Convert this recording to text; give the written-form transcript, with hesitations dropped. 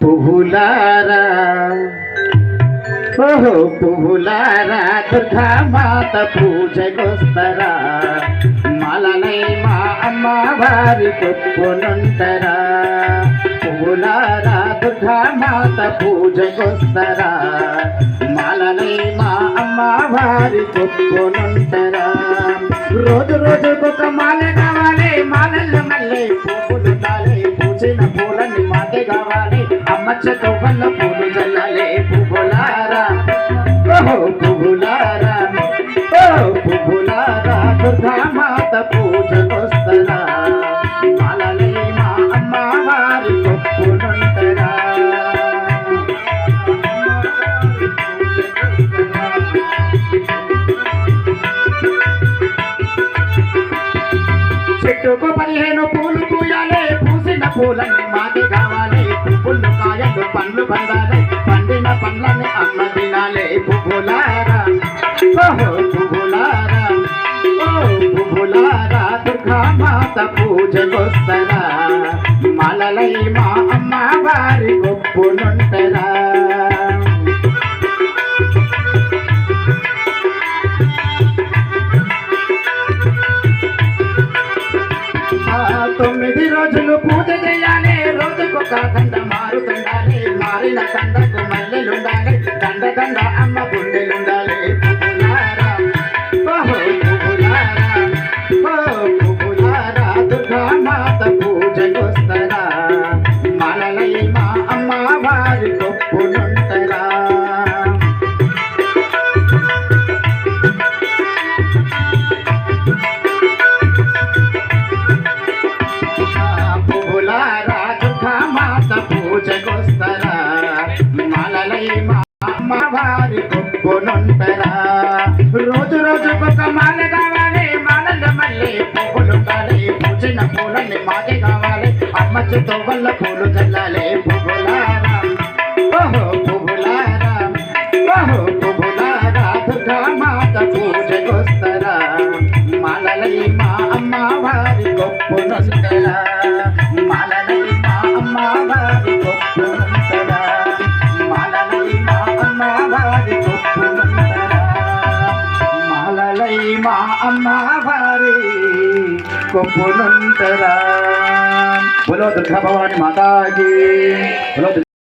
పువ్వులారా ఓహో పువ్వులారా దుర్గా మాత పూజకొస్తరా మాలనై మా అమ్మవారి కొప్పునుంటరా పువ్వులారా దుర్గా మాత పూజకొస్తరా మాలనై మా అమ్మవారి కొప్పునుంటరా రోజు రోజుకొక మాల కావాలి మాలల్ల మల్లె పువ్వులు కాలే పూచిన పూలని మాకే కావాలి అమ్మచ్చతో వల్ల పూలు చల్లాలే పువ్వులారా ఓహో పువ్వులారా ఓ పువ్వులారా దుర్గా మాత పూజకొస్తరా మాలలై మా అమ్మవారి కొప్పునుంటరా చెట్టుకు 15 పూలు పూయాలే పూసిన పూలన్నీ మాకే కావాలి పువ్వులు కాయలు పండ్లు పండాలి పండిన పండ్లని అమ్మ తినాలే పువ్వులారా ఓహో పువ్వులారా ఓ పువ్వులారా దుర్గా మాత పూజకొస్తరా మాలలై మా అమ్మవారి కొప్పునుంటరా తొమ్మిది రోజులు పూజ చేయాలి రోజుకొక దండ మారుతుండాలి మారిన దండకు మల్లెలుండాలి దండ దండ అమ్మ గుండెలుండాలి పువ్వులారా ఓహో పువ్వులారా ఓ పువ్వులారా దుర్గా మాత పూజకొస్తరా మాలలై మా అమ్మవారి కొప్పునుంటరా పూజకొస్తరా మాలలై మా అమ్మవారి కొప్పునుంటరా రోజు రోజుకొక మాల కావాలి మాలల మల్లె పువ్వులు కాలే పూచిన పూలని మాకే కావాలి అమ్మచ్చతో వల్ల పూలు చల్లాలే పువ్వులారా ఓహో పువ్వులారా ఓహో పువ్వులారా దుర్గా మాత పూజకొస్తరా మాలలై మా అమ్మవారి కొప్పునుంటరా మాలలై మా అమ్మవారి కొప్పునుంటరా మాలలై మా అమ్మవారి కొప్పునుంటరా మాలలై మా అమ్మవారి కొప్పునుంటరా బోలో దుర్గా భవాని మాతాకి బోలో